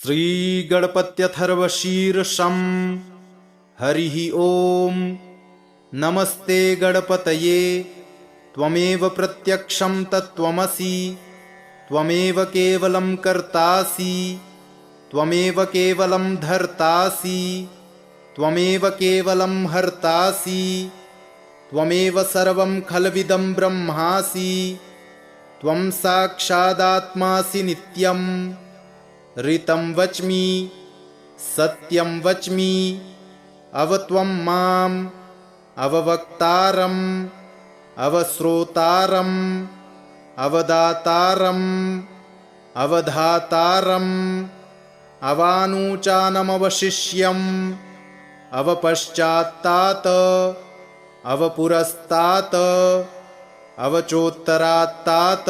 श्रीगणपत्यथर्वशीर्षं हरिः ॐ। नमस्ते गणपतये त्वमेव प्रत्यक्षं तत्त्वमसि, त्वमेव केवलं कर्तासि, त्वमेव केवलं धर्तासि, त्वमेव केवलं हर्तासि, त्वमेव सर्वं खल्विदं ब्रह्मासि, त्वं साक्षादात्मासि नित्यम्। ऋतं वच्मि सत्यं वच्मि, अवत्वं माम् अववक्तारम् अवश्रोतारम् अवदातारम् अवधातारम् अवानूचानमवशिष्यम् अवपश्चात्तात् अवपुरस्तात् अवचोत्तरात्तात्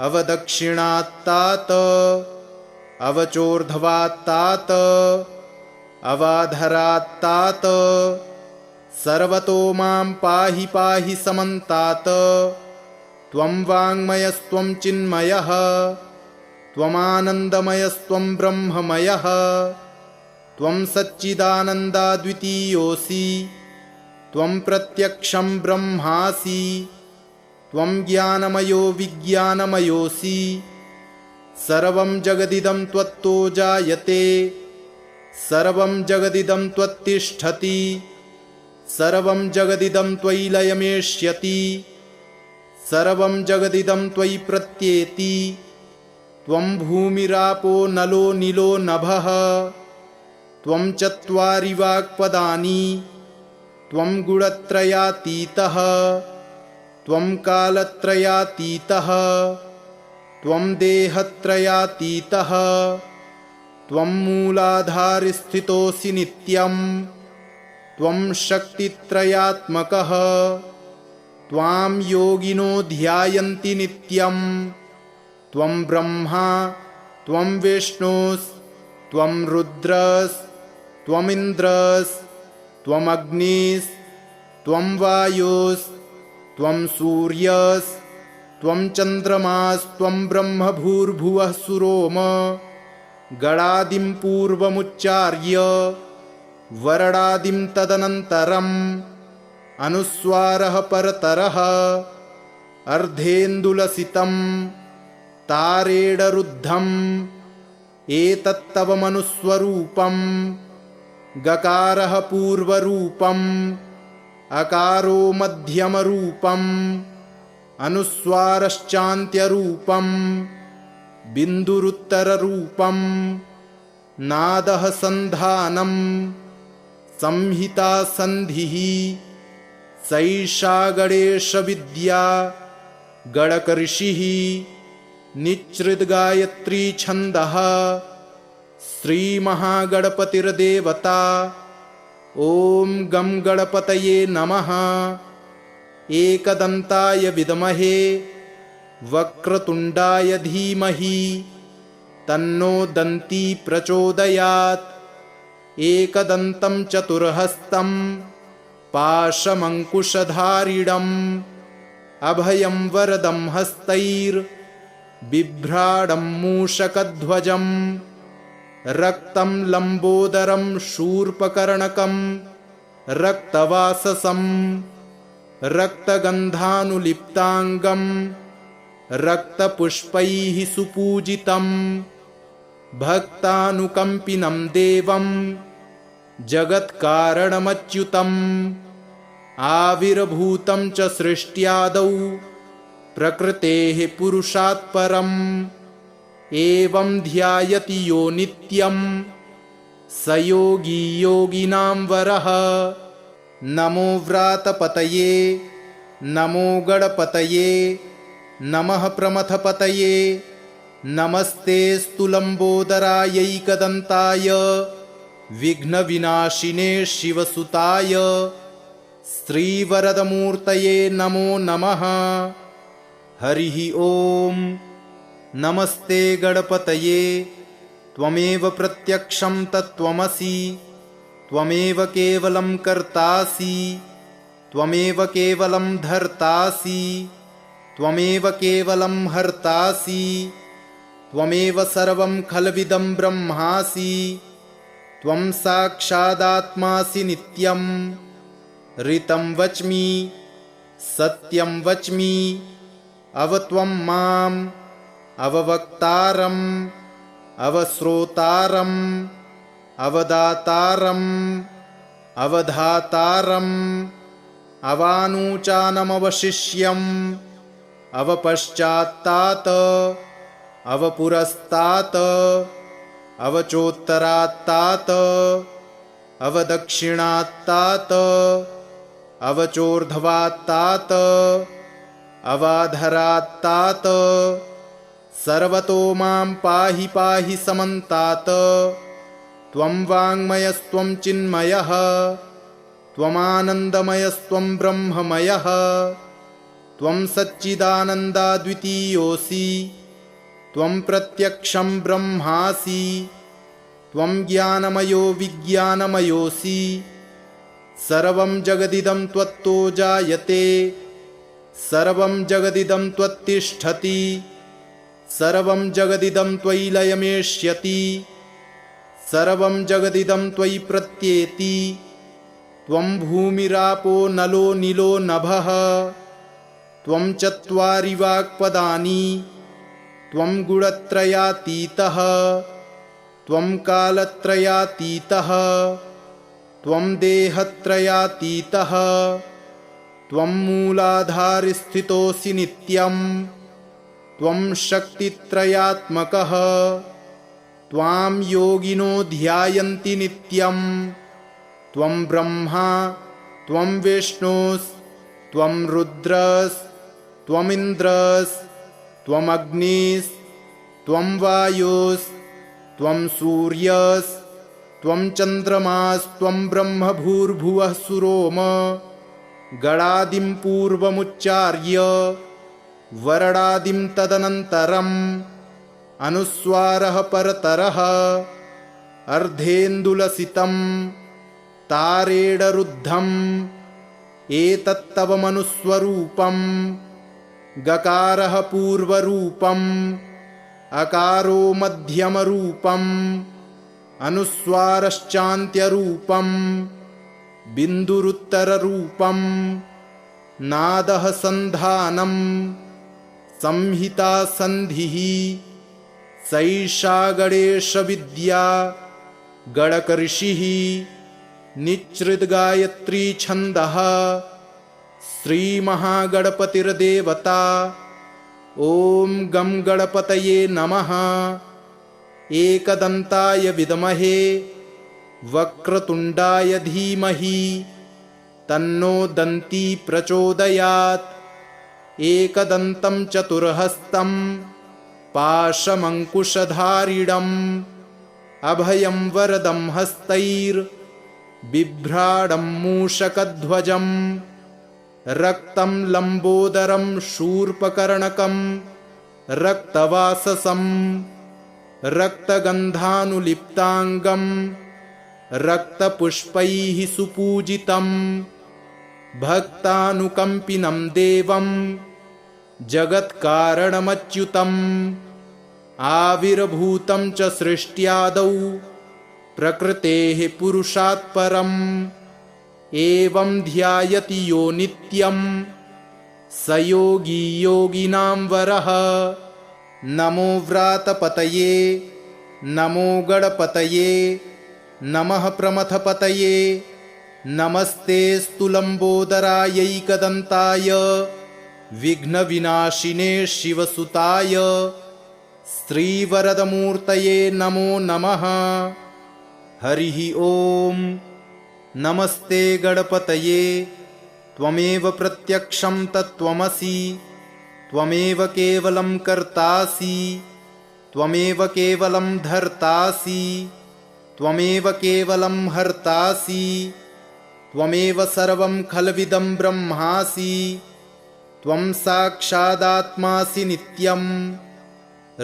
अवदक्षिणात्तात् अवचोर्ध्वात्तात् अवाधरात्तात् सर्वतो मां पाहि पाहि समन्तात्। त्वं वाङ्मयस्त्वं चिन्मयः, त्वमानन्दमयस्त्वं ब्रह्ममयः, त्वं सच्चिदानन्दाद्वितीयोऽसि, त्वं प्रत्यक्षं ब्रह्मासि, त्वं ज्ञानमयो विज्ञानमयोऽसि। सर्वं जगदिदं त्वत्तो जायते, सर्वं जगदिदं त्वत्तिष्ठति, सर्वं जगदिदं त्वयि लयमेष्यति, सर्वं जगदिदं त्वयि प्रत्येति। त्वं भूमिरापो नलो नीलो नभः, त्वं चत्वारि वाक्पदानि, त्वं गुणत्रयातीतः, त्वं कालत्रयातीतः, त्वं देहत्रयातीतः, त्वं मूलाधारस्थितोऽसि नित्यम्। त्वं शक्तित्रयात्मकः, त्वां योगिनो ध्यायन्ति नित्यम्। त्वं ब्रह्मा त्वं विष्णुस् त्वं रुद्रस् त्वमिन्द्रस् त्वमग्निस् त्वं वायुस् त्वं सूर्यस् त्वं चन्द्रमास् त्वं ब्रह्म भूर्भुवः सुरोम। गणादिं पूर्वमुच्चार्य वर्णादिं तदनन्तरम् अनुस्वारः परतरः अर्धेन्दुलसितं तारेणरुद्धम् एतत्तव मनुस्वरूपम्। गकारः पूर्वरूपम्, अकारो मध्यमरूपम्, अनुस्वारश्चान्त्यरूपम्, बिन्दुरुत्तररूपम्। नादः सन्धानम्, संहिता सन्धिः, सैषा गणेशविद्या गणकऋषिः। निच्छृद्गायत्री छन्दः, श्रीमहागणपतिर्देवता। ॐ गं गणपतये नमः। एकदन्ताय विद्महे वक्रतुण्डाय धीमहि, तन्नो दन्ती प्रचोदयात्। एकदन्तं चतुर्हस्तं पाशमङ्कुशधारिणम्, अभयं वरदं हस्तैर्बिभ्राणं मूषकध्वजम्। रक्तं लम्बोदरं शूर्पकर्णकं रक्तवाससं, रक्तगन्धानुलिप्ताङ्गं रक्तपुष्पैः सुपूजितं। भक्तानुकम्पिनं देवं जगत्कारणमच्युतम्। आविर्भूतं च सृष्ट्यादौ प्रकृतेः पुरुषात् परम्। एवं ध्यायति यो नित्यं स योगी योगिनां वरः। नमो व्रातपतये नमो गणपतये नमः प्रमथपतये। नमस्ते स्तुलम्बोदरायैकदन्ताय विघ्नविनाशिने शिवसुताय श्रीवरदमूर्तये नमो नमः। हरिः ॐ। नमस्ते गणपतये त्वमेव प्रत्यक्षं तत्त्वमसि, त्वमेव केवलं कर्तासि, त्वमेव केवलं धर्तासि, त्वमेव केवलं हर्तासि, त्वमेव सर्वं खल्विदं ब्रह्मासि त्वं साक्षादात्मासि नित्यं ऋतं वच्मि सत्यं वच्मि अवत्वं माम् अववक्तारम् अवश्रोतारम् अवदातारम् अवधातारम् अवानुचानमवशिष्यम् अवपश्चात्तात् अवपुरस्तात् अवचोत्तरात्तात् अवदक्षिणात्तात् अवचोर्ध्वात्तात् अवाधरात्तात् सर्वतो मां पाहि पाहि समन्तात् त्वं वाङ्मयस्त्वं चिन्मयः त्वमानन्दमयस्त्वं ब्रह्ममयः त्वं सच्चिदानन्दाद्वितीयोऽसि त्वं प्रत्यक्षं ब्रह्मासि त्वं ज्ञानमयो विज्ञानमयोऽसि सर्वं जगदिदं त्वत्तो जायते सर्वं जगदिदं त्वत्तिष्ठति सर्वं जगदिदं त्वयि लयमेष्यति सर्वं जगदिदं त्वयि प्रत्येति त्वं भूमिरापो नलो नीलो नभः त्वं चत्वारि वाक्पदानि त्वं गुणत्रयातीतः त्वं कालत्रयातीतः त्वं देहत्रयातीतः त्वं मूलाधारस्थितोऽसि नित्यं त्वं शक्तित्रयात्मकः त्वां योगिनो ध्यायन्ति नित्यं त्वं ब्रह्मा त्वं विष्णुस्त्वं रुद्रस्त्वमिन्द्रस्त्वम् अग्निस्त्वं वायुस्त्वं सूर्यस्त्वं चन्द्रमास्त्वं ब्रह्म भूर्भुवः सुरोम गणादिं पूर्वमुच्चार्य वरणादिं तदनन्तरम् अनुस्वारः परतरः अर्धेन्दुलसितं तारेणरुद्धम् एतत्तव मनुस्वरूपं गकारः पूर्वरूपम् अकारो मध्यमरूपम् अनुस्वारश्चान्त्यरूपम् बिन्दुरुत्तररूपम् नादः सन्धानम् संहिता सन्धिः सैषा गणेशविद्या गणकऋषिः निच्छृद्गायत्री छन्दः श्रीमहागणपतिर्देवता ॐ गं गणपतये नमः। एकदन्ताय विद्महे वक्रतुण्डाय धीमहि तन्नो दन्ती प्रचोदयात्। एकदन्तं चतुर्हस्तं पाशमङ्कुशधारिणम् अभयं वरदं हस्तैर्बिभ्राडं मूषकध्वजम् रक्तं लम्बोदरं शूर्पकर्णकं रक्तवाससं रक्तगन्धानुलिप्ताङ्गं रक्तपुष्पैः सुपूजितं भक्तानुकम्पिनं देवं जगत्कारणमच्युतम् आविर्भूतं च सृष्ट्यादौ प्रकृतेः पुरुषात् परम् एवं ध्यायति यो नित्यं स योगी योगिनां वरः। नमो व्रातपतये नमो गणपतये नमः प्रमथपतये नमस्ते स्तुलम्बोदरायैकदन्ताय विघ्नविनाशिने शिवसुताय श्रीवरदमूर्तये नमो नमः। हरिः ॐ। नमस्ते गणपतये त्वमेव प्रत्यक्षं तत्त्वमसि त्वमेव केवलं कर्तासि त्वमेव केवलं धर्तासि त्वमेव केवलं हर्तासि त्वमेव सर्वं खल्विदं ब्रह्मासि त्वं साक्षादात्मासि नित्यं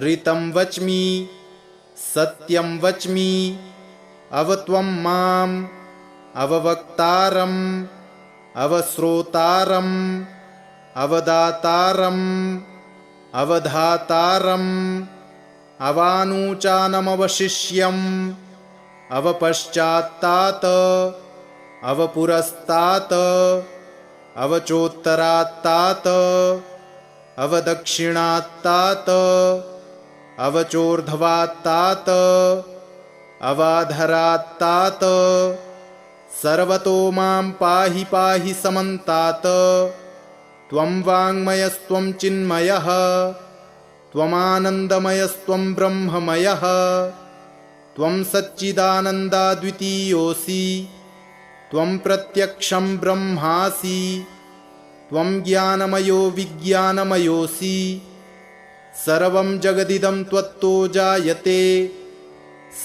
ऋतं वच्मि सत्यं वच्मि अवत्वं माम् अववक्तारम् अवश्रोतारम् अवदातारम् अवधातारम् अवानूचानमवशिष्यम् अवपश्चात्तात् अवपुरस्तात् अवचोत्तरात्तात् अवदक्षिणात्तात् अवचोर्ध्वात्तात् अवाधरात्तात् सर्वतो मां पाहि पाहि समन्तात्। त्वं वाङ्मयस्त्वं चिन्मयः त्वमानन्दमयस्त्वं ब्रह्ममयः त्वं सच्चिदानन्दाद्वितीयोऽसि त्वं प्रत्यक्षं ब्रह्मासि त्वं ज्ञानमयो विज्ञानमयोऽसि। सर्वं जगदिदं त्वत्तो जायते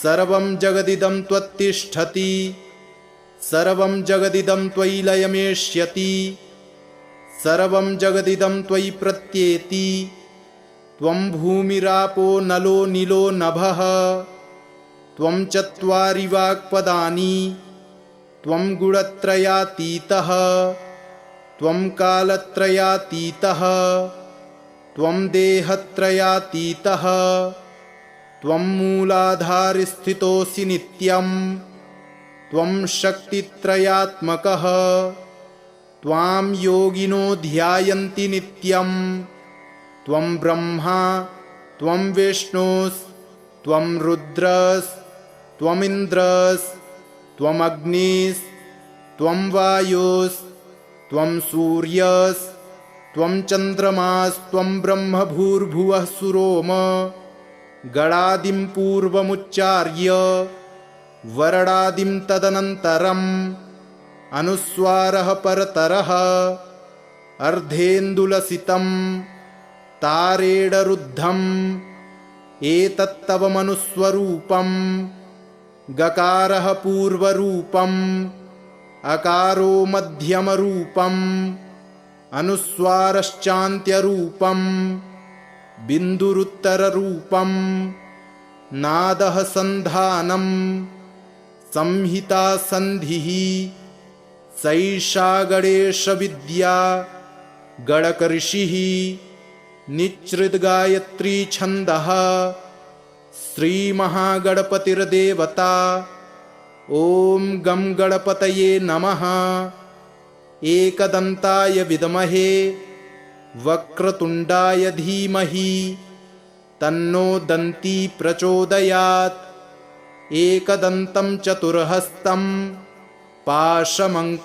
सर्वं जगदिदं त्वत्तिष्ठति सर्वं जगदिदं त्वयि लयमेष्यति सर्वं जगदिदं त्वयि प्रत्येति। त्वं भूमिरापो नलो नीलो नभः त्वं चत्वारि वाक्पदानि त्वं गुणत्रयातीतः त्वं कालत्रयातीतः त्वं देहत्रयातीतः त्वं मूलाधारस्थितोऽसि नित्यं त्वं शक्तित्रयात्मकः त्वां योगिनो ध्यायन्ति नित्यं त्वं ब्रह्मा त्वं विष्णुस्त्वं रुद्रस्त्वमिन्द्रस्त्वम् अग्निस्त्वं वायुस्त्वं सूर्यस्त्वं चन्द्रमास्त्वं ब्रह्म भूर्भुवः सुरोम। गणादिं पूर्वमुच्चार्य वरणादिं तदनन्तरम् अनुस्वारः परतरः अर्धेन्दुलसितं तारेणरुद्धम् एतत्तव मनुस्वरूपम्। गकारः पूर्वरूपम् अकारो मध्यमरूपम् अनुस्वारश्चान्त्यरूपम् बिन्दुरुत्तररूपम्। नादः सन्धानम् संहिता सन्धिः सैषा गणेशविद्या गणकऋषिः निच्छृद्गायत्री छन्दः श्रीमहागणपतिर्देवता। ॐ गं गणपतये नमः। एकदन्ताय विद्महे वक्रतुण्डाय धीमहि तन्नो दन्ती प्रचोदयात्। एकदन्तं चतुर्हस्तं पाशमङ्कुशधारिणम्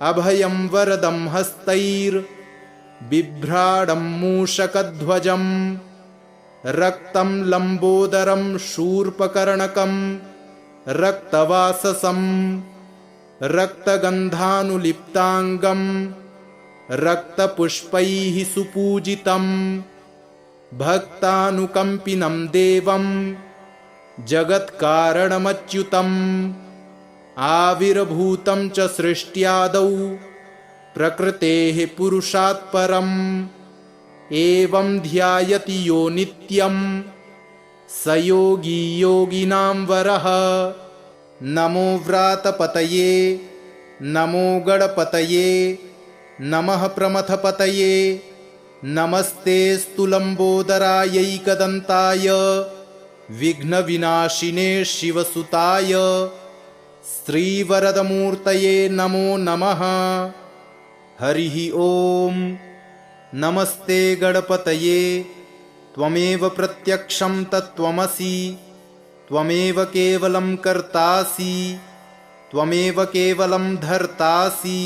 अभयं वरदं हस्तैर्बिभ्राणं मूषकध्वजम् रक्तं लम्बोदरं शूर्पकर्णकं रक्तवाससं रक्तगन्धानुलिप्ताङ्गं रक्तपुष्पैः सुपूजितं भक्तानुकम्पिनं देवं जगत्कारणमच्युतम्। आविर्भूतं च सृष्ट्यादौ प्रकृतेः पुरुषात् परम् एवं ध्यायति यो नित्यं स योगी योगिनां वरः। नमो व्रातपतये नमो गणपतये नमः प्रमथपतये नमस्तेऽस्तु लम्बोदरायैकदन्ताय विघ्नविनाशिने शिवसुताय श्रीवरदमूर्तये नमो नमः। हरिः ॐ। नमस्ते गणपतये त्वमेव प्रत्यक्षं तत्त्वमसि त्वमेव केवलं कर्तासि त्वमेव केवलं धर्तासि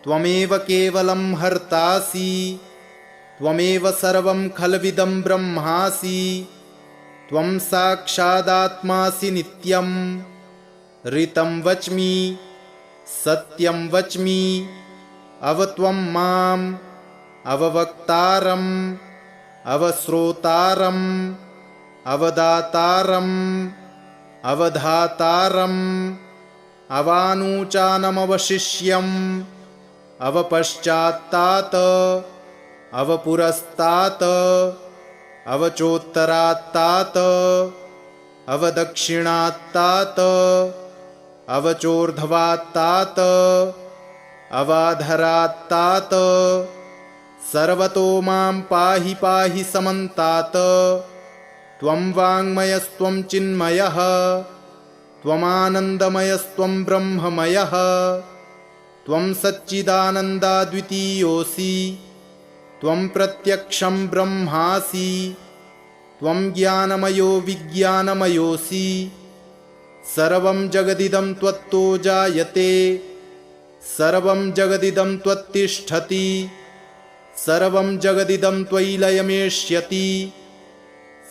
त्वमेव केवलं हर्तासि त्वमेव सर्वं खल्विदं ब्रह्मासि त्वं साक्षादात्मासि नित्यं। ऋतं वच्मि सत्यं वच्मि अवत्वं माम् अववक्तारम् अवश्रोतारम् अवदातारम् अवधातारम् अवानूचानमवशिष्यम् अवपश्चात्तात् अवपुरस्तात् अवचोत्तरात्तात् अवदक्षिणात्तात् अवचोर्ध्वात्तात् अवाधरात्तात् सर्वतो मां पाहि पाहि समन्तात्। त्वं वाङ्मयस्त्वं चिन्मयः त्वमानन्दमयस्त्वं ब्रह्ममयः त्वं सच्चिदानन्दाद्वितीयोऽसि त्वं प्रत्यक्षं ब्रह्मासि त्वं ज्ञानमयो विज्ञानमयोऽसि। सर्वं जगदिदं त्वत्तो जायते सर्वं जगदिदं त्वत्तिष्ठति सर्वं जगदिदं त्वयि लयमेष्यति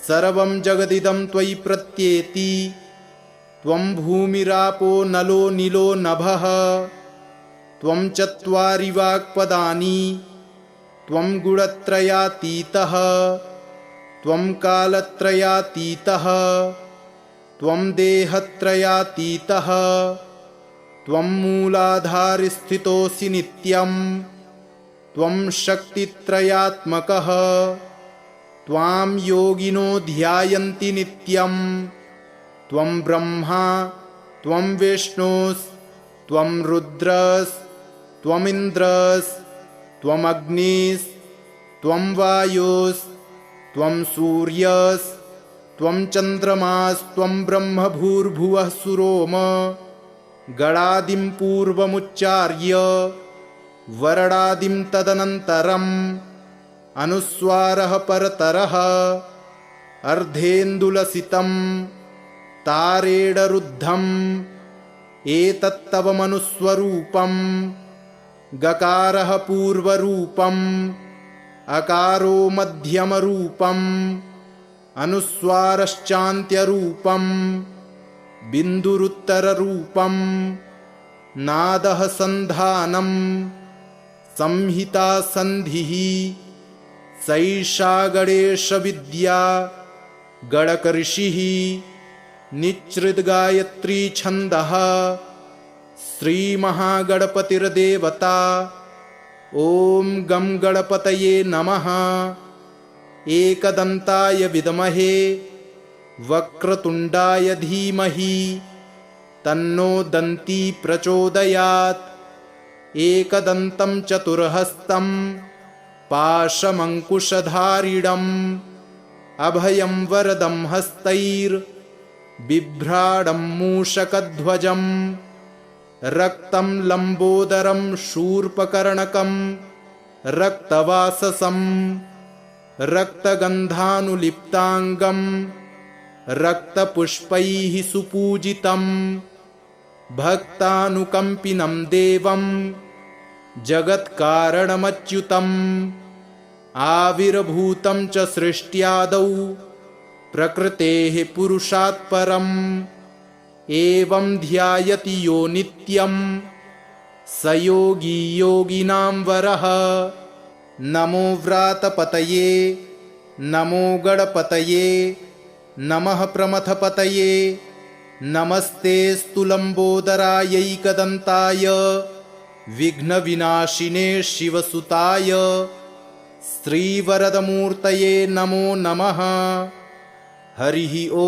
सर्वं जगदिदं त्वयि प्रत्येति। त्वं भूमिरापो नलो नीलो नभः त्वं चत्वारि वाक्पदानि त्वं गुणत्रयातीतः त्वं कालत्रयातीतः त्वं देहत्रयातीतः त्वं मूलाधारस्थितोऽसि नित्यं त्वं शक्तित्रयात्मकः त्वां योगिनो ध्यायन्ति नित्यं त्वं ब्रह्मा त्वं विष्णुस्त्वं रुद्रस्त्वमिन्द्रस्त्वम् अग्निस्त्वं वायुस्त्वं सूर्यस्त्वं चन्द्रमास्त्वं ब्रह्म भूर्भुवः सुरोम गणादिं पूर्वमुच्चार्य वरणादिं तदनन्तरम् अनुस्वारः परतरः अर्धेन्दुलसितं तारेणरुद्धम् एतत्तव मनुस्वरूपं गकारः पूर्वरूपम् अकारो मध्यमरूपम् अनुस्वारश्चान्त्यरूपम् बिन्दुरुत्तररूपम् नादः सन्धानम् संहिता सन्धिः सैषा गणेशविद्या गणकऋषिः निच्छृद्गायत्री छन्दः श्रीमहागणपतिर्देवता। ॐ गं गणपतये नमः। एकदन्ताय विद्महे वक्रतुण्डाय धीमहि तन्नो दन्ती प्रचोदयात्। एकदन्तं चतुर्हस्तं पाशमङ्कुशधारिणम् अभयं वरदं हस्तैर्बिभ्राणं मूषकध्वजम् रक्तं लम्बोदरं शूर्पकर्णकं रक्तवाससं रक्तगन्धानुलिप्ताङ्गं रक्तपुष्पैः सुपूजितं भक्तानुकम्पिनं देवं जगत्कारणमच्युतम् आविर्भूतं च सृष्ट्यादौ प्रकृतेः पुरुषात् परम् एवं ध्यायति यो नित्यं स योगी योगिनां वरः। नमो व्रातपतये नमो गणपतये नमः प्रमथपतये नमस्तेऽस्तु लम्बोदरायैकदन्ताय विघ्नविनाशिने शिवसुताय श्रीवरदमूर्तये नमो नमः। हरिः ॐ।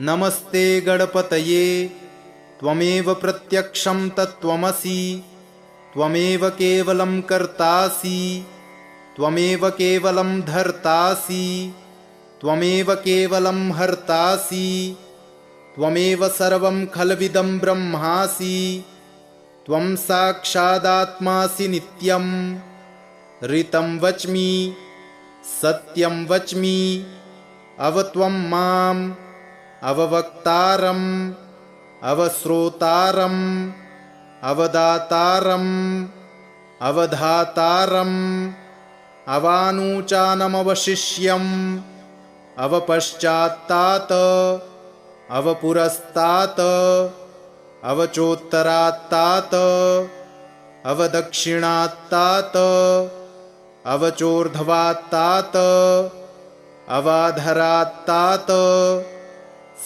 नमस्ते गणपतये त्वमेव प्रत्यक्षं तत्त्वमसि त्वमेव केवलं कर्तासि त्वमेव केवलं धर्तासि त्वमेव केवलं हर्तासि त्वमेव सर्वं खल्विदं ब्रह्मासि त्वं साक्षादात्मासि नित्यं ऋतं वच्मि सत्यं वच्मि अवत्वं माम् अववक्तारम् अवश्रोतारम् अवदातारम् अवधातारम् अवानूचानमवशिष्यम् अवपश्चात्तात् अवपुरस्तात् अवचोत्तरात्तात् अवदक्षिणात्तात् अवचोर्ध्वात्तात् अवाधरात्तात्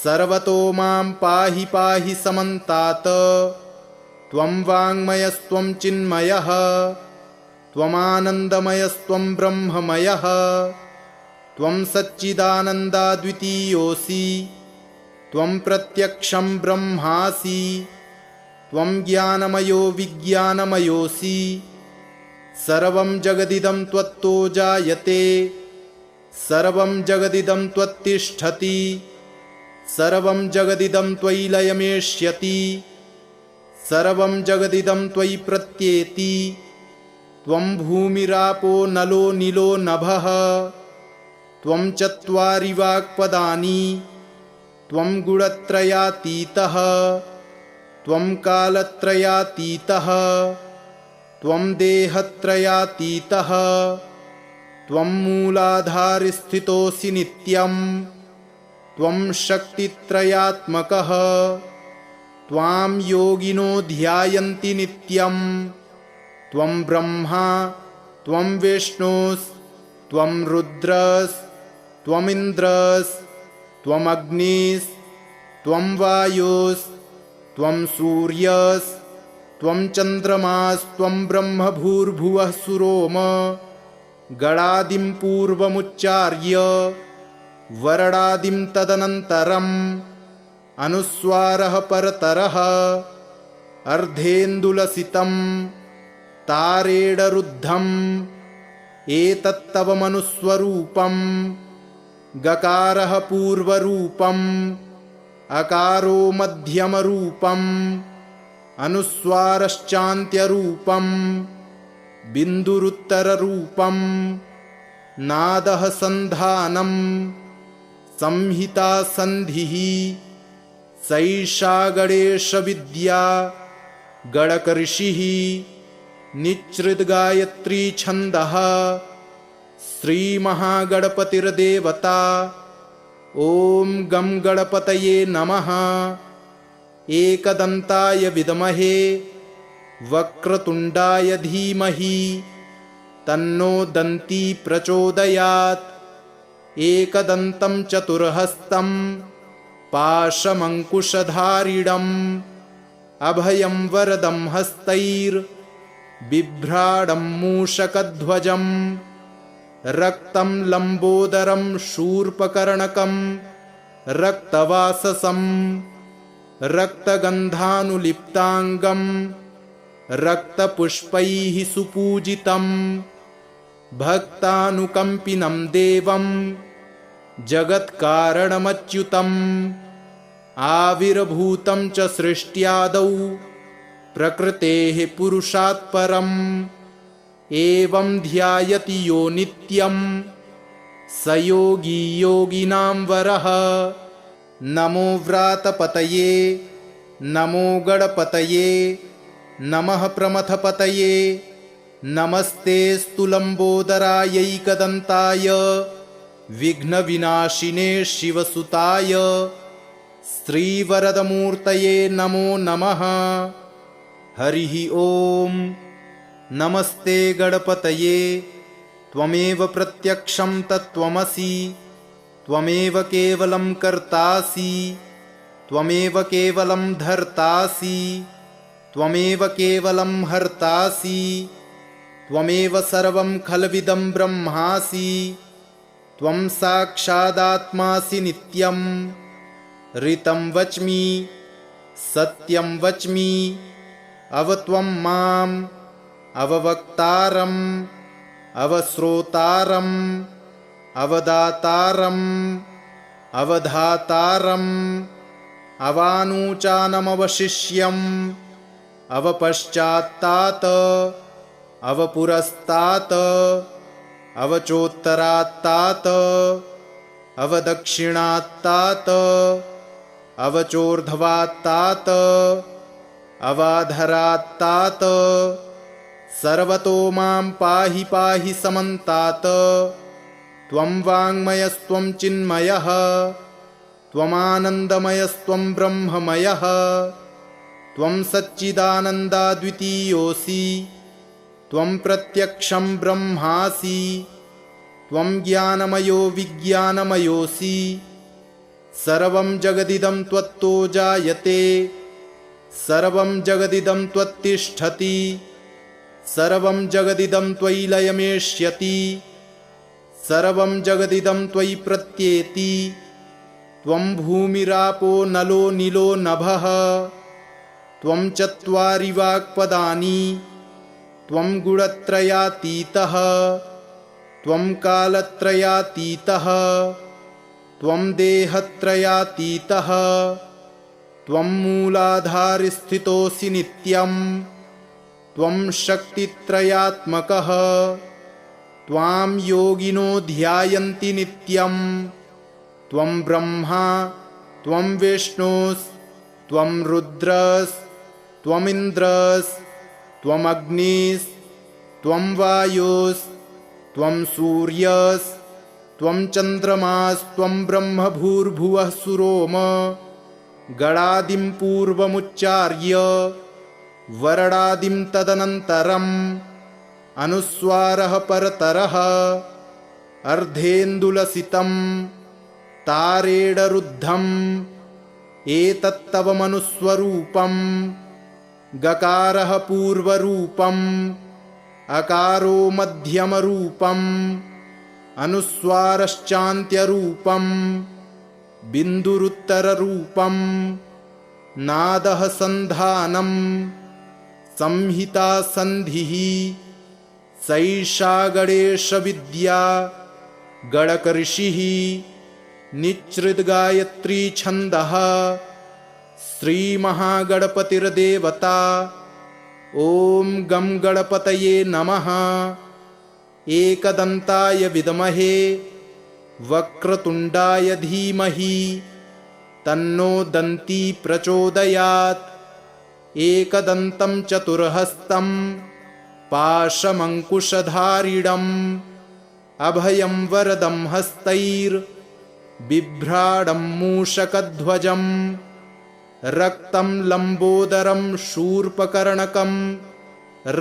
सर्वतो मां पाहि पाहि समन्तात्। त्वं वाङ्मयस्त्वं चिन्मयः त्वमानन्दमयस्त्वं ब्रह्ममयः त्वं सच्चिदानन्दाद्वितीयोऽसि त्वं प्रत्यक्षं ब्रह्मासि त्वं ज्ञानमयो विज्ञानमयोऽसि। सर्वं जगदिदं त्वत्तो जायते, सर्वं जगदिदं त्वत्तिष्ठति, सर्वं जगदिदं त्वयि लयमेष्यति, सर्वं जगदिदं त्वयि प्रत्येति। त्वं भूमिरापो नलो नीलो नभः, त्वं चत्वारि वाक्पदानि, त्वं गुणत्रयातीतः, त्वं कालत्रयातीतः, त्वं देहत्रयातीतः, त्वं मूलाधारस्थितोऽसि नित्यं, त्वं शक्तित्रयात्मकः, त्वां योगिनो ध्यायन्ति नित्यं। त्वं ब्रह्मा त्वं विष्णुस्त्वं रुद्रस्त्वमिन्द्रस्त्वम् अग्निस्त्वं वायुस्त्वं सूर्यस्त्वं चन्द्रमास्त्वं ब्रह्म भूर्भुवः सुरोम गणादिं पूर्वमुच्चार्य वरणादिं तदनन्तरम् अनुस्वारः परतरः अर्धेन्दुलसितं तारेणरुद्धम् एतत्तव मनुस्वरूपं। गकारः पूर्वरूपम्, अकारो मध्यमरूपम्, अनुस्वारश्चान्त्यरूपम्, बिन्दुरुत्तररूपम्, नादः सन्धानम्, संहिता सन्धिः। सैषा गणेशविद्या गणकऋषिः निच्छृद्गायत्री छन्दः। श्रीमहागणपतिर्देवता। ॐ गं गणपतये नमः। एकदन्ताय विद्महे वक्रतुण्डाय धीमहि तन्नो दन्ती प्रचोदयात्। एकदन्तं चतुर्हस्तं पाशमङ्कुशधारिणम् अभयं वरदं हस्तैर्बिभ्राणं मूषकध्वजम् रक्तं लम्बोदरं शूर्पकर्णकं रक्तवाससं रक्तगन्धानुलिप्ताङ्गं रक्तपुष्पैः सुपूजितं भक्तानुकम्पिनं देवं जगत्कारणमच्युतम् आविर्भूतं च सृष्ट्यादौ प्रकृतेः पुरुषात् परम् एवं ध्यायति यो नित्यं स योगी योगिनां वरः। नमो व्रातपतये नमो गणपतये नमः प्रमथपतये नमस्तेऽस्तु लम्बोदरायैकदन्ताय विघ्नविनाशिने शिवसुताय श्रीवरदमूर्तये नमो नमः। हरिः ॐ। नमस्ते गणपतये। त्वमेव प्रत्यक्षं तत्त्वमसि, त्वमेव केवलं कर्तासि, त्वमेव केवलं धर्तासि, त्वमेव केवलं हर्तासि, त्वमेव सर्वं खल्विदं ब्रह्मासि। त्वं साक्षादात्मासि नित्यं। ऋतं वच्मि सत्यं वच्मि अवत्वं माम् अववक्तारम् अवश्रोतारम् अवदातारम् अवधातारम् अवानूचानमवशिष्यम् अवपश्चात्तात् अवपुरस्तात् अवचोत्तरात्तात् अवदक्षिणात्तात् अवचोर्ध्वात्तात् अवाधरात्तात् सर्वतो मां पाहि पाहि समन्तात्। त्वं वाङ्मयस्त्वं चिन्मयः त्वमानन्दमयस्त्वं ब्रह्ममयः त्वं सच्चिदानन्दाद्वितीयोऽसि त्वं प्रत्यक्षं ब्रह्मासि त्वं ज्ञानमयो विज्ञानमयोऽसि। सर्वं जगदिदं त्वत्तो जायते सर्वं जगदिदं त्वत्तिष्ठति सर्वं जगदिदं त्वयि लयमेष्यति सर्वं जगदिदं त्वयि प्रत्येति। त्वं भूमिरापो नलो नीलो नभः त्वं चत्वारि वाक्पदानि त्वं गुणत्रयातीतः त्वं कालत्रयातीतः त्वं देहत्रयातीतः त्वं मूलाधारस्थितोऽसि नित्यं त्वं शक्तित्रयात्मकः त्वां योगिनो ध्यायन्ति नित्यं त्वं ब्रह्मा त्वं विष्णुस्त्वं रुद्रस्त्वमिन्द्रस्त्वम् अग्निस्त्वं वायुस्त्वं सूर्यस्त्वं चन्द्रमास्त्वं ब्रह्म भूर्भुवः सुरोम गणादिं पूर्वमुच्चार्य वरणादिं तदनन्तरम् अनुस्वारः परतरः अर्धेन्दुलसितं तारेणरुद्धम् एतत्तव मनुस्वरूपं गकारः पूर्वरूपम् अकारो मध्यमरूपम् अनुस्वारश्चान्त्यरूपम् बिन्दुरुत्तररूपम् नादः सन्धानम् संहिता सन्धिः सैषा गणेशविद्या गणकऋषिः निच्छृद्गायत्री छन्दः श्रीमहागणपतिर्देवता ॐ गं गणपतये नमः। एकदन्ताय विद्महे वक्रतुण्डाय धीमहि तन्नो दन्ती प्रचोदयात्। एकदन्तं चतुर्हस्तं पाशमङ्कुशधारिणम् अभयं वरदं हस्तैर्बिभ्राणं मूषकध्वजम् रक्तं लम्बोदरं शूर्पकर्णकं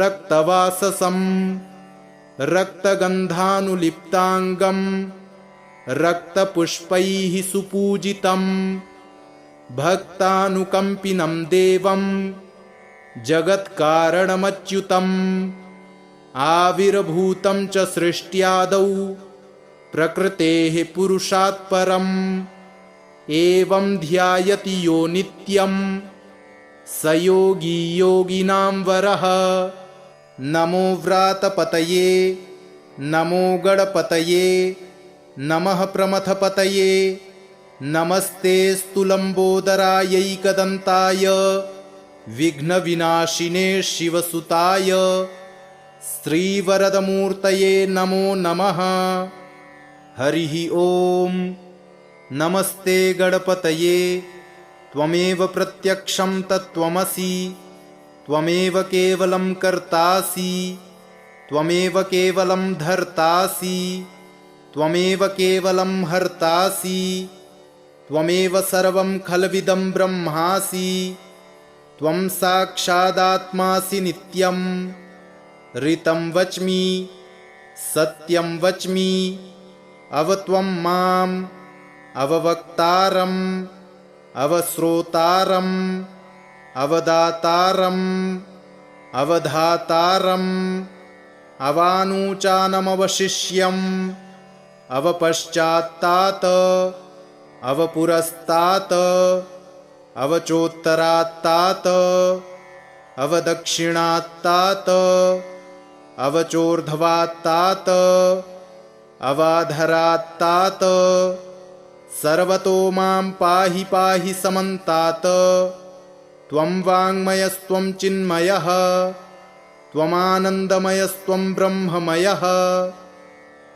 रक्तवाससं रक्तगन्धानुलिप्ताङ्गं रक्तपुष्पैः सुपूजितं भक्तानुकम्पिनं देवं जगत्कारणमच्युतम् आविर्भूतं च सृष्ट्यादौ प्रकृतेः पुरुषात् परम् एवं ध्यायति यो नित्यं स योगी योगिनां वरः। नमो व्रातपतये नमो गणपतये नमः प्रमथपतये नमस्तेऽस्तु लम्बोदरायैकदन्ताय विघ्नविनाशिने शिवसुताय श्रीवरदमूर्तये नमो नमः। हरिः ॐ। नमस्ते गणपतये त्वमेव प्रत्यक्षं तत्त्वमसि त्वमेव केवलं कर्तासि त्वमेव केवलं धर्तासि त्वमेव केवलं हर्तासि त्वमेव सर्वं खल्विदं ब्रह्मासि त्वं साक्षादात्मासि नित्यं ऋतं वच्मि सत्यं वच्मि अवत्वं माम् अववक्तारम् अवश्रोतारम् अवदातारम् अवधातारम् अवानूचानमवशिष्यम् अवपश्चात्तात् अवपुरस्तात् अवचोत्तरात्तात् अवदक्षिणात्तात् अवचोर्ध्वात्तात् अवाधरात्तात् सर्वतो मां पाहि पाहि समन्तात्। त्वं वाङ्मयस्त्वं चिन्मयः त्वमानन्दमयस्त्वं ब्रह्ममयः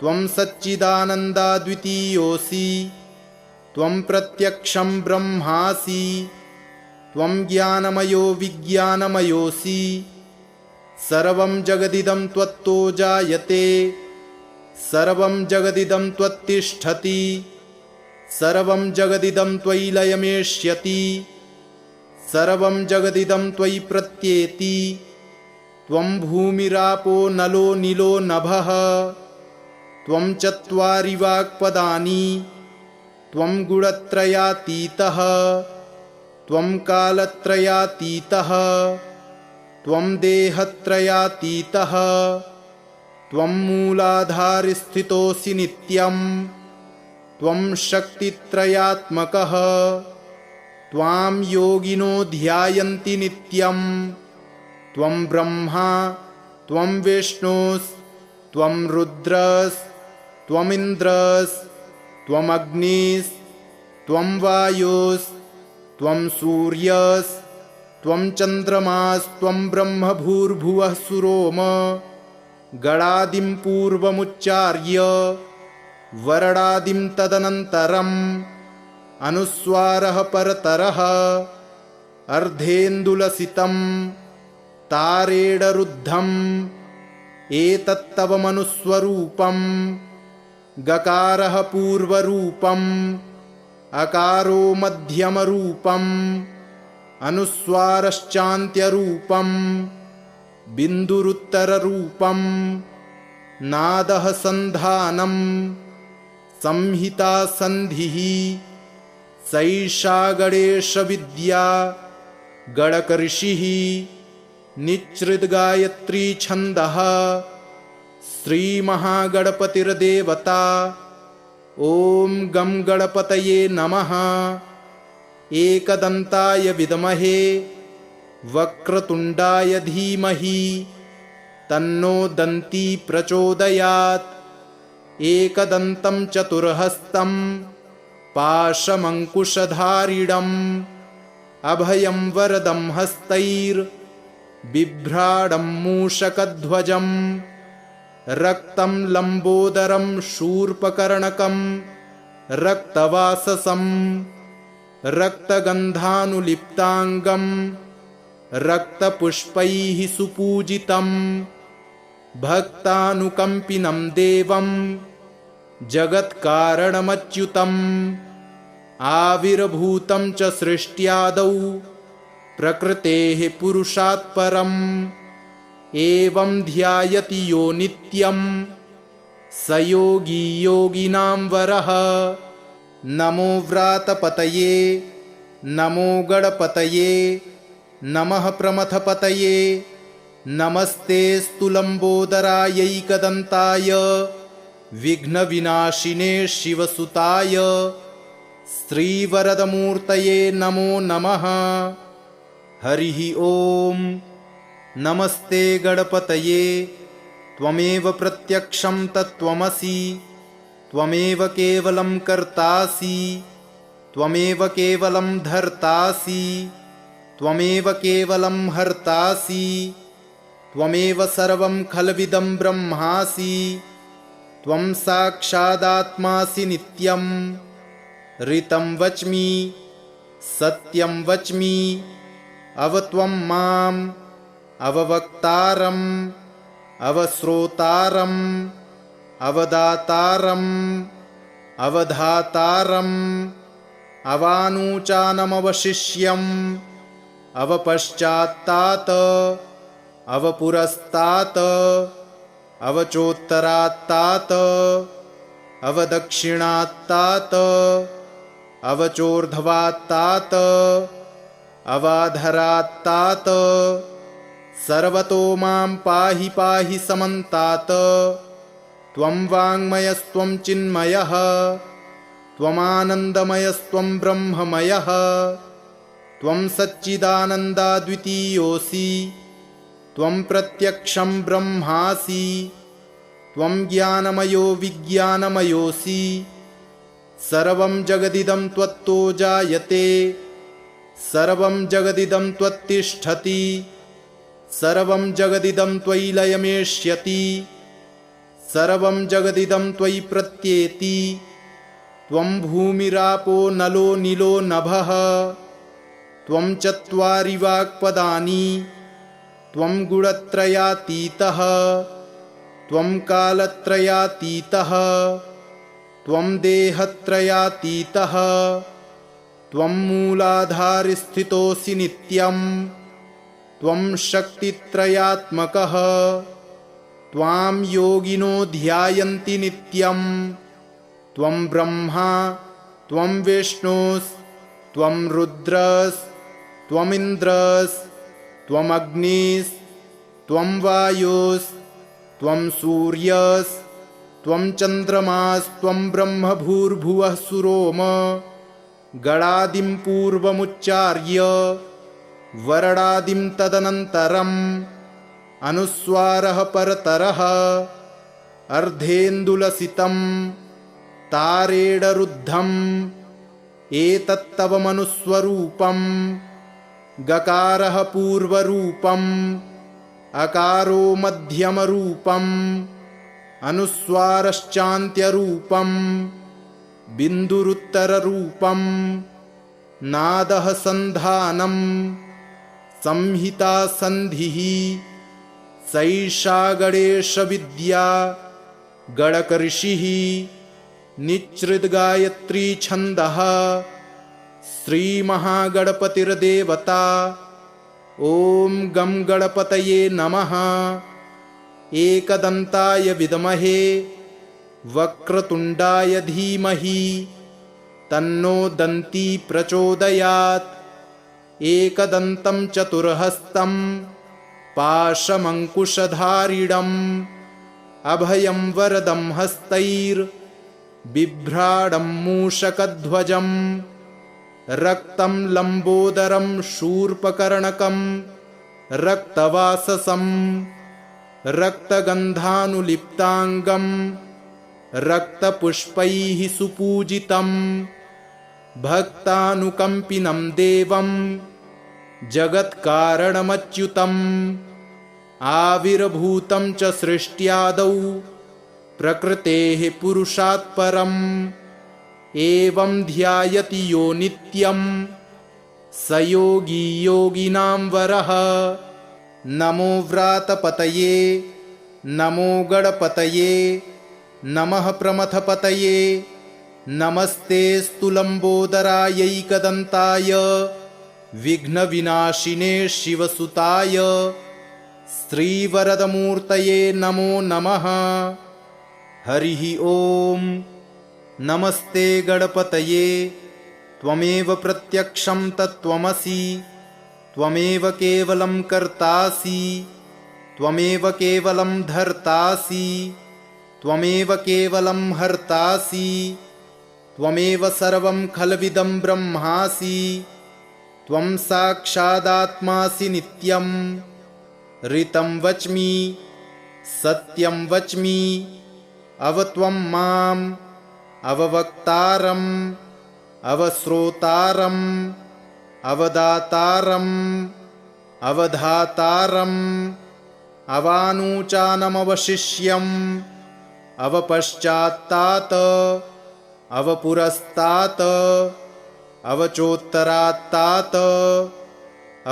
त्वं सच्चिदानन्दाद्वितीयोऽसि त्वं प्रत्यक्षं ब्रह्मासि त्वं ज्ञानमयो विज्ञानमयोऽसि सर्वं जगदिदं त्वत्तो जायते सर्वं जगदिदं त्वत्तिष्ठति सर्वं जगदिदं त्वयि लयमेष्यति सर्वं जगदिदं त्वयि प्रत्येति त्वं भूमिरापो नलो नीलो नभः त्वं चत्वारि वाक्पदानि त्वं गुणत्रयातीतः त्वं कालत्रयातीतः त्वं देहत्रयातीतः त्वं मूलाधारस्थितोऽसि नित्यं त्वं शक्तित्रयात्मकः त्वां योगिनो ध्यायन्ति नित्यं त्वं ब्रह्मा त्वं विष्णुस्त्वं रुद्रस्त्वमिन्द्रस्त्वमग्निस्त्वं वायुस्त्वं सूर्यस्त्वं चन्द्रमास्त्वं ब्रह्म भूर्भुवः सुरोम गणादिं पूर्वमुच्चार्य वरडादिं तदनन्तरम् अनुस्वारः परतरः अर्धेन्दुलसितं तारेडरुद्धम् एतत्तव मनुस्वरूपं गकारः पूर्वरूपम् अकारो मध्यमरूपम् अनुस्वारश्चान्त्यरूपम् बिन्दुरुत्तररूपम् नादः सन्धानम् संहिता सन्धिः सैषा गणेशविद्या गणकऋषिः निच्छृद्गायत्री छन्दः श्रीमहागणपतिर्देवता ॐ गं गणपतये नमः। एकदन्ताय विद्महे वक्रतुण्डाय धीमहि तन्नो दन्ती प्रचोदयात्। एकदन्तं चतुर्हस्तं पाशमङ्कुशधारिणम् अभयं वरदं हस्तैर्बिभ्राडं मूषकध्वजम् रक्तं लम्बोदरं शूर्पकर्णकं रक्तवाससं रक्तगन्धानुलिप्ताङ्गं रक्तपुष्पैः सुपूजितं भक्तानुकम्पिनं देवं जगत्कारणमच्युतम् आविर्भूतं च सृष्ट्यादौ प्रकृतेः पुरुषात् परम् एवं ध्यायति यो नित्यं स योगी योगिनां वरः। नमो व्रातपतये नमो गणपतये नमः प्रमथपतये नमस्तेऽस्तु लम्बोदरायैकदन्ताय विघ्नविनाशिने शिवसुताय श्रीवरदमूर्तये नमो नमः। हरिः ॐ। नमस्ते गणपतये त्वमेव प्रत्यक्षं तत्त्वमसि त्वमेव केवलं कर्तासि त्वमेव केवलं धर्तासि त्वमेव केवलं हर्तासि त्वमेव सर्वं खल्विदं ब्रह्मासि त्वं साक्षादात्मासि नित्यं ऋतं वच्मि सत्यं वच्मि अवत्वं माम् अववक्तारम् अवश्रोतारम् अवदातारम् अवधातारम् अवानूचानमवशिष्यम् अवपश्चात्तात् अवपुरस्तात् अवचोत्तरात्तात् अवदक्षिणात्तात् अवचोर्ध्वात्तात् अवाधरात्तात् सर्वतो मां पाहि पाहि समन्तात्। त्वं वाङ्मयस्त्वं चिन्मयः त्वमानन्दमयस्त्वं ब्रह्ममयः त्वं सच्चिदानन्दाद्वितीयोऽसि त्वं प्रत्यक्षं ब्रह्मासि त्वं ज्ञानमयो विज्ञानमयोऽसि सर्वं जगदिदं त्वत्तो जायते सर्वं जगदिदं त्वत्तिष्ठति सर्वं जगदिदं त्वयि लयमेष्यति सर्वं जगदिदं त्वयि प्रत्येति त्वं भूमिरापो नलो नीलो नभः त्वं चत्वारि वाक्पदानि त्वं गुणत्रयातीतः त्वं कालत्रयातीतः त्वं देहत्रयातीतः त्वं मूलाधारस्थितोऽसि नित्यं त्वं शक्तित्रयात्मकः त्वां योगिनो ध्यायन्ति नित्यं त्वं ब्रह्मा त्वं विष्णुस्त्वं रुद्रस्त्वमिन्द्रस्त्वमग्निस्त्वं वायुस्त्वं सूर्यस्त्वं चन्द्रमास्त्वं ब्रह्म भूर्भुवः सुरोम गणादिं पूर्वमुच्चार्य वरडादिं तदनन्तरम् अनुस्वारः परतरः अर्धेन्दुलसितं तारेडरुद्धम् एतत्तव मनुस्वरूपं गकारः पूर्वरूपम् अकारो मध्यमरूपम् अनुस्वारश्चान्त्यरूपम् बिन्दुरुत्तररूपम् नादः सन्धानम् संहिता सन्धिः सैषा गणेशविद्या गणकऋषिः निच्छृद्गायत्री छन्दः श्रीमहागणपतिर्देवता। ॐ गं गणपतये नमः। एकदन्ताय विद्महे वक्रतुण्डाय धीमहि तन्नो दन्ती प्रचोदयात्। एकदन्तं चतुर्हस्तं पाशमङ्कुशधारिणम् अभयं वरदं हस्तैर्बिभ्राणं मूषकध्वजम् रक्तं लम्बोदरं शूर्पकर्णकं रक्तवाससं रक्तगन्धानुलिप्ताङ्गं रक्तपुष्पैः सुपूजितं भक्तानुकम्पिनं देवं जगत्कारणमच्युतम् आविर्भूतं च सृष्ट्यादौ प्रकृतेः पुरुषात् परम् एवं ध्यायति यो नित्यं स योगी योगिनां वरः। नमो व्रातपतये नमो गणपतये नमः प्रमथपतये नमस्तेऽस्तु लम्बोदरायैकदन्ताय विघ्नविनाशिने शिवसुताय श्रीवरदमूर्तये नमो नमः। हरिः ॐ। नमस्ते गणपतये त्वमेव प्रत्यक्षं तत्त्वमसि त्वमेव केवलं कर्तासि त्वमेव केवलं धर्तासि त्वमेव केवलं हर्तासि त्वमेव सर्वं खल्विदं ब्रह्मासि त्वं साक्षादात्मासि नित्यं ऋतं वच्मि सत्यं वच्मि अवत्वं माम् अववक्तारम् अवश्रोतारम् अवदातारम् अवधातारम् अवानूचानमवशिष्यम् अवपश्चात्तात् अवपुरस्तात् अवचोत्तरात्तात्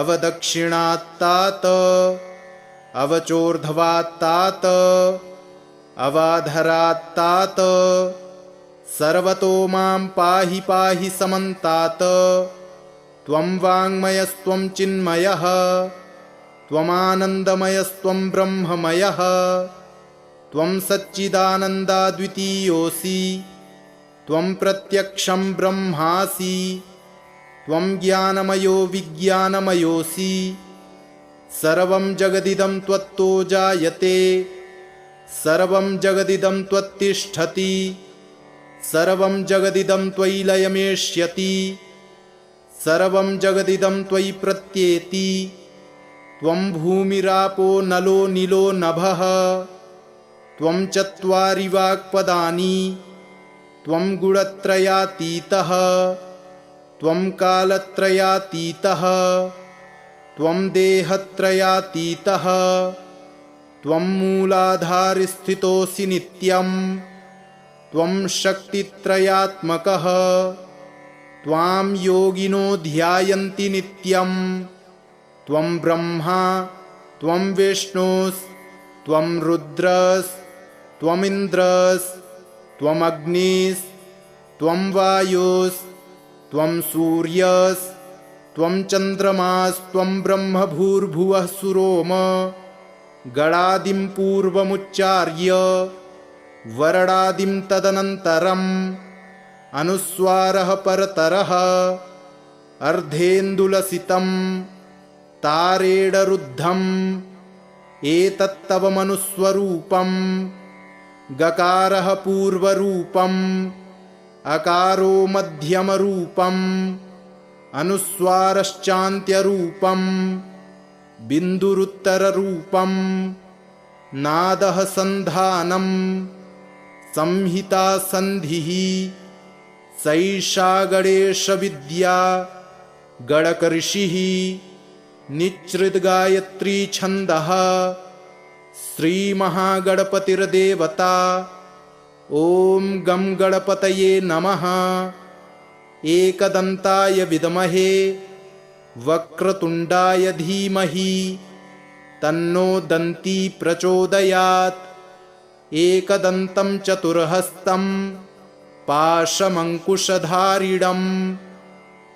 अवदक्षिणात्तात् अवचोर्ध्वात्तात् अवाधरात्तात् सर्वतो मां पाहि पाहि समन्तात्। त्वं वाङ्मयस्त्वं चिन्मयः त्वमानन्दमयस्त्वं ब्रह्ममयः त्वं सच्चिदानन्दाद्वितीयोऽसि त्वं प्रत्यक्षं ब्रह्मासि त्वं ज्ञानमयो विज्ञानमयोऽसि सर्वं जगदिदं त्वत्तो जायते सर्वं जगदिदं त्वत्तिष्ठति सर्वं जगदिदं त्वयि लयमेष्यति सर्वं जगदिदं त्वयि प्रत्येति त्वं भूमिरापो नलो नीलो नभः त्वं चत्वारि वाक्पदानि त्वं गुणत्रयातीतः त्वं कालत्रयातीतः त्वं देहत्रयातीतः त्वं मूलाधारस्थितोऽसि नित्यम् त्वं शक्तित्रयात्मकः त्वां योगिनो ध्यायन्ति नित्यं त्वं ब्रह्मा त्वं विष्णुस्त्वं रुद्रस्त्वमिन्द्रस्त्वमग्निस्त्वं वायुस्त्वं सूर्यस्त्वं चन्द्रमास्त्वं ब्रह्म भूर्भुवः सुरोम गणादिं पूर्वमुच्चार्य वरणादिं तदनन्तरम् अनुस्वारः परतरः अर्धेन्दुलसितं तारेडरुद्धम् एतत्तव मनुस्वरूपं गकारः पूर्वरूपम् अकारो मध्यमरूपम् अनुस्वारश्चान्त्यरूपम् बिन्दुरुत्तररूपं नादः सन्धानं संहिता सन्धिः सैषा गणेशविद्या गणकऋषिः निच्छृद्गायत्री छन्दः श्रीमहागणपतिर्देवता। ॐ गं गणपतये नमः। एकदन्ताय विद्महे वक्रतुण्डाय धीमहि तन्नो दन्ती प्रचोदयात्। एकदन्तं चतुर्हस्तं पाशमङ्कुशधारिणम्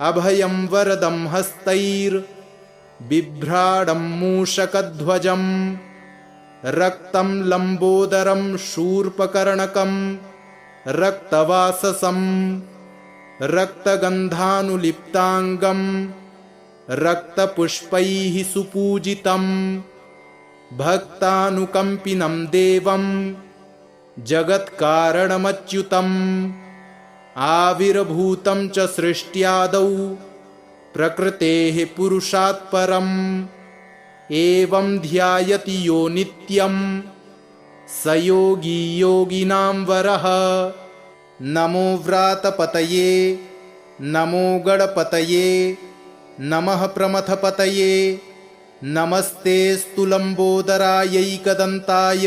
अभयं वरदं हस्तैर्बिभ्राडं मूषकध्वजं रक्तं लम्बोदरं शूर्पकर्णकं रक्तवाससं रक्तगन्धानुलिप्ताङ्गं रक्तपुष्पैः सुपूजितं भक्तानुकम्पिनं देवं जगत्कारणमच्युतम् आविर्भूतं च सृष्ट्यादौ प्रकृतेः पुरुषात् परम् एवं ध्यायति यो नित्यं स योगी योगिनां वरः। नमो व्रातपतये नमो गणपतये नमः प्रमथपतये नमस्ते स्तुलम्बोदरायैकदन्ताय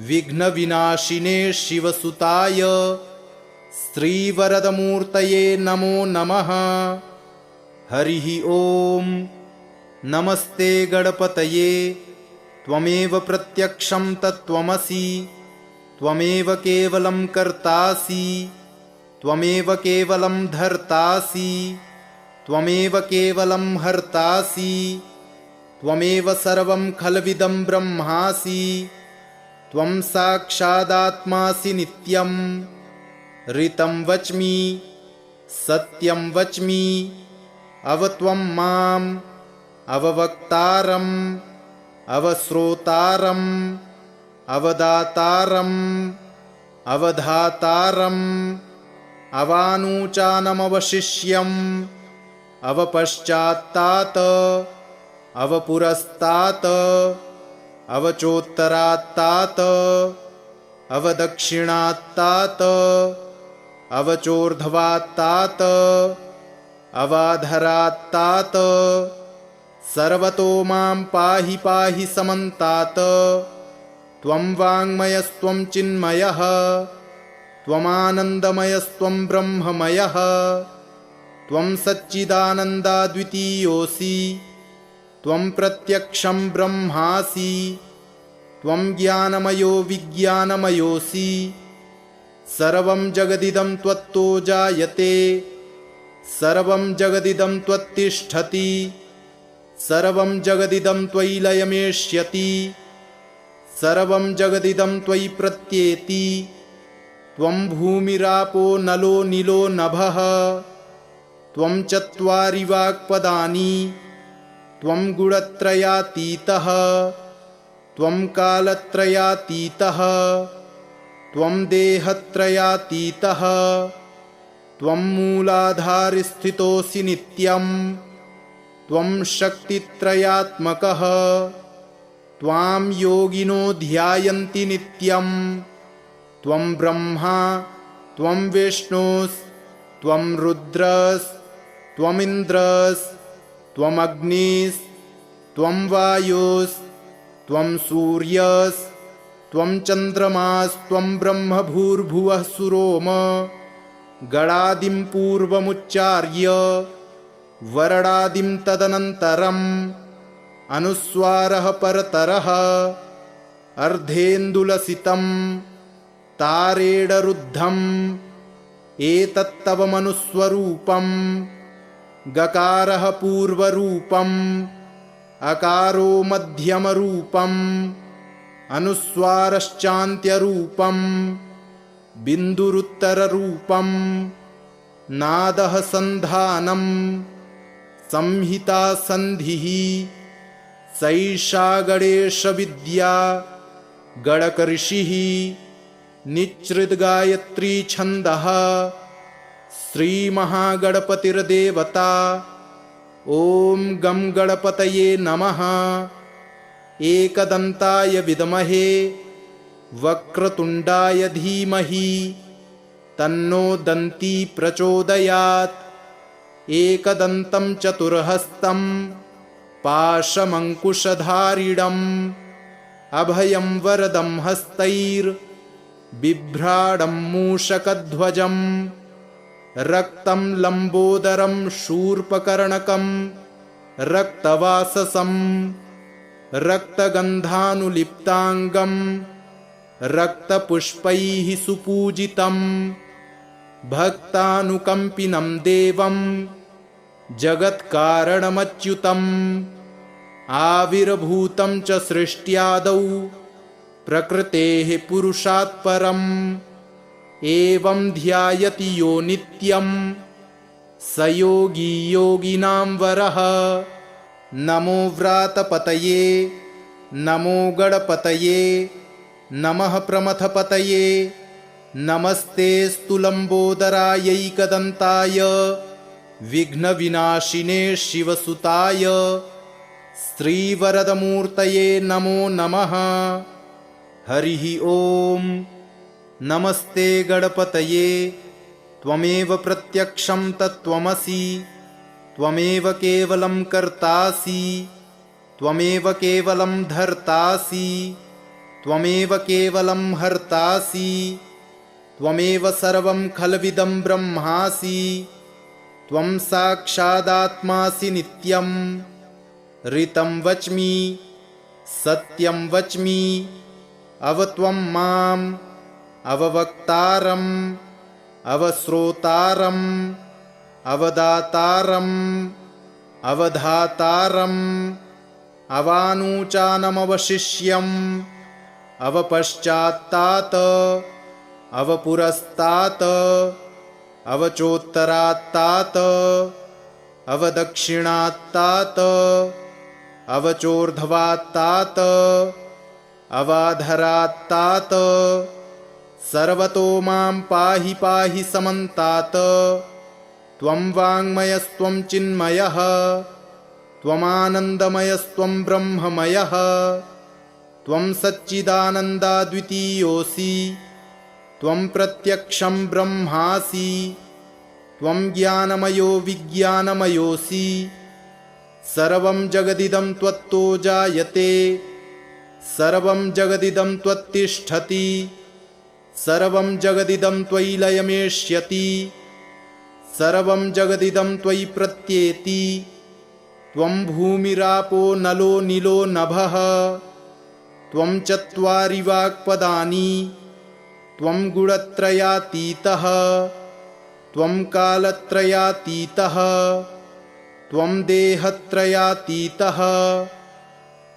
विघ्नविनाशिने शिवसुताय श्रीवरदमूर्तये नमो नमः। हरिः ॐ। नमस्ते गणपतये त्वमेव प्रत्यक्षं तत्त्वमसि त्वमेव केवलं कर्तासि त्वमेव केवलं धर्तासि त्वमेव केवलं हर्तासि त्वमेव सर्वं खल्विदं ब्रह्मासि त्वं साक्षादात्मासि नित्यं ऋतं वच्मि सत्यं वच्मि अवत्वं माम् अववक्तारम् अवश्रोतारम् अवदातारम् अवधातारम् अवानूचानमवशिष्यम् अवपश्चात्तात् अवपुरस्तात् अवचोत्तरात्तात् अवदक्षिणात्तात् अवचोर्ध्वात्तात् अवाधरात्तात् सर्वतो मां पाहि पाहि समन्तात्। त्वं वाङ्मयस्त्वं चिन्मयः त्वमानन्दमयस्त्वं ब्रह्ममयः त्वं सच्चिदानन्दाद्वितीयोऽसि त्वं प्रत्यक्षं ब्रह्मासि त्वं ज्ञानमयो विज्ञानमयोऽसि सर्वं जगदिदं त्वत्तो जायते सर्वं जगदिदं त्वत्तिष्ठति सर्वं जगदिदं त्वयि लयमेष्यति सर्वं जगदिदं त्वयि प्रत्येति त्वं भूमिरापो नलो नीलो नभः त्वं चत्वारि वाक्पदानि त्वं गुणत्रयातीतः त्वं कालत्रयातीतः त्वं देहत्रयातीतः त्वं मूलाधारस्थितोऽसि नित्यं त्वं शक्तित्रयात्मकः त्वां योगिनो ध्यायन्ति नित्यं त्वं ब्रह्मा त्वं विष्णुस्त्वं रुद्रस्त्वमिन्द्रस्त्वम् अग्निस्त्वं वायुस्त्वं सूर्यस्त्वं चन्द्रमास्त्वं ब्रह्म भूर्भुवः सुरोम गणादिं पूर्वमुच्चार्य वरणादिं तदनन्तरम् अनुस्वारः परतरः अर्धेन्दुलसितं तारेणरुद्धम् एतत्तव मनुस्वरूपं गकारः पूर्वरूपम् अकारो मध्यमरूपम् अनुस्वारश्चान्त्यरूपम् बिन्दुरुत्तररूपं नादः सन्धानं संहिता सन्धिः सैषा गणेशविद्या गणकऋषिः निच्छृद्गायत्री छन्दः श्रीमहागणपतिर्देवता। ॐ गं गणपतये नमः। एकदन्ताय विद्महे वक्रतुण्डाय धीमहि तन्नो दन्ती प्रचोदयात्। एकदन्तं चतुर्हस्तं पाशमङ्कुशधारिणम् अभयं वरदं हस्तैर्बिभ्राडं मूषकध्वजम् रक्तं लम्बोदरं शूर्पकर्णकं रक्तवाससं रक्तगन्धानुलिप्ताङ्गं रक्तपुष्पैः सुपूजितं भक्तानुकम्पिनं देवं जगत्कारणमच्युतम् आविर्भूतं च सृष्ट्यादौ प्रकृतेः पुरुषात् परम् एवं ध्यायति यो नित्यं स योगी योगिनां वरः। नमो व्रातपतये नमो गणपतये नमः प्रमथपतये नमस्ते स्तुलम्बोदरायैकदन्ताय विघ्नविनाशिने शिवसुताय श्रीवरदमूर्तये नमो नमः। हरिः ॐ। नमस्ते गणपतये त्वमेव प्रत्यक्षं तत्त्वमसि त्वमेव केवलं कर्तासि त्वमेव केवलं धर्तासि त्वमेव केवलं हर्तासि त्वमेव सर्वं खल्विदं ब्रह्मासि त्वं साक्षादात्मासि नित्यं ऋतं वच्मि सत्यं वच्मि अवत्वं माम् अववक्तारम् अवश्रोतारम् अवदातारम् अवधातारम् अवानूचानमवशिष्यम् अवपश्चात्तात् अवपुरस्तात् अवचोत्तरात्तात् अवदक्षिणात्तात् अवचोर्ध्वात्तात् अवाधरात्तात् सर्वतो मां पाहि पाहि समन्तात्। त्वं वाङ्मयस्त्वं चिन्मयः त्वमानन्दमयस्त्वं ब्रह्ममयः त्वं सच्चिदानन्दाद्वितीयोऽसि त्वं प्रत्यक्षं ब्रह्मासि त्वं ज्ञानमयो विज्ञानमयोऽसि सर्वं जगदिदं त्वत्तो जायते सर्वं जगदिदं त्वत्तिष्ठति सर्वं जगदिदं त्वयि लयमेष्यति सर्वं जगदिदं त्वयि प्रत्येति त्वं भूमिरापो नलो नीलो नभः त्वं चत्वारि वाक्पदानि त्वं गुणत्रयातीतः त्वं कालत्रयातीतः त्वं देहत्रयातीतः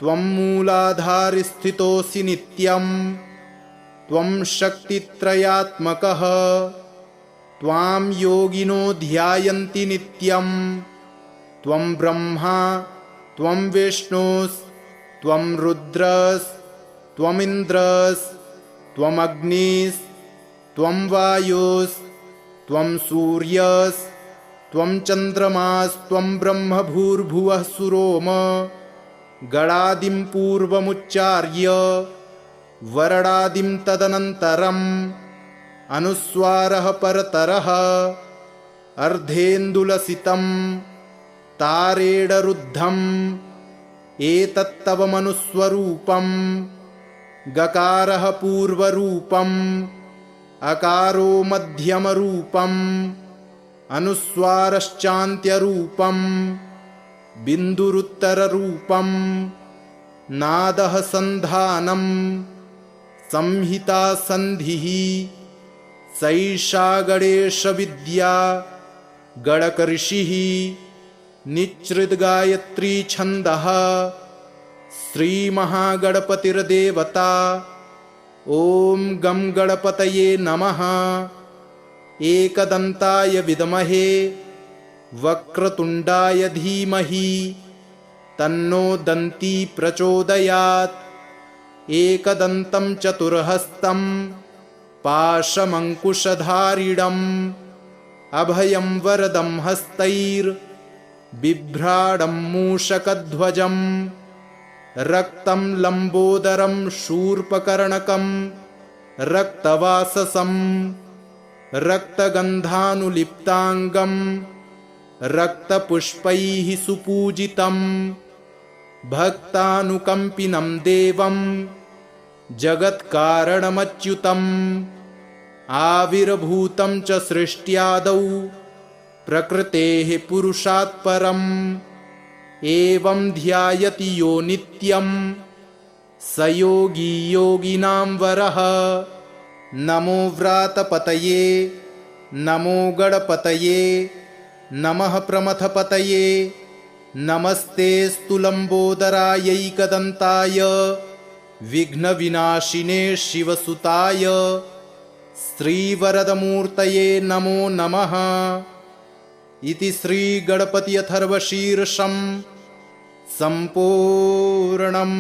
त्वं मूलाधारस्थितोऽसि नित्यम् त्वं शक्तित्रयात्मकः त्वां योगिनो ध्यायन्ति नित्यं त्वं ब्रह्मा त्वं विष्णुस्त्वं रुद्रस्त्वमिन्द्रस्त्वम् अग्निस्त्वं वायुस्त्वं सूर्यस्त्वं चन्द्रमास्त्वं ब्रह्म भूर्भुवः सुरोम गणादिं पूर्वमुच्चार्य वरणादिं तदनन्तरम् अनुस्वारः परतरः अर्धेन्दुलसितं तारेणरुद्धम् एतत्तव मनुस्वरूपम् गकारः पूर्वरूपम् अकारो मध्यमरूपम् अनुस्वारश्चान्त्यरूपम् बिन्दुरुत्तररूपम् नादः सन्धानम् संहिता सन्धिः सैषा गणेशविद्या गणकऋषिः निच्छृद्गायत्री छन्दः श्रीमहागणपतिर्देवता। ॐ गं गणपतये नमः। एकदन्ताय विद्महे वक्रतुण्डाय धीमहि तन्नो दन्ती प्रचोदयात्। एकदन्तं चतुर्हस्तं पाशमङ्कुशधारिणम् अभयं वरदं हस्तैर्बिभ्राडं बिभ्राडं मूषकध्वजं रक्तं लम्बोदरं शूर्पकर्णकं रक्तवाससं रक्तगन्धानुलिप्ताङ्गं रक्तपुष्पैः सुपूजितं भक्तानुकम्पिनं देवं जगत्कारणमच्युतम् आविर्भूतं च सृष्ट्यादौ प्रकृतेः पुरुषात् परम् एवं ध्यायति यो नित्यं स योगी योगिनां वरः। नमो व्रातपतये नमो गणपतये नमः प्रमथपतये नमस्तेऽस्तु लम्बोदरायैकदन्ताय विघ्नविनाशिने शिवसुताय श्रीवरदमूर्तये नमो नमः। इति श्रीगणपति अथर्वशीर्षं सम्पूर्णम्।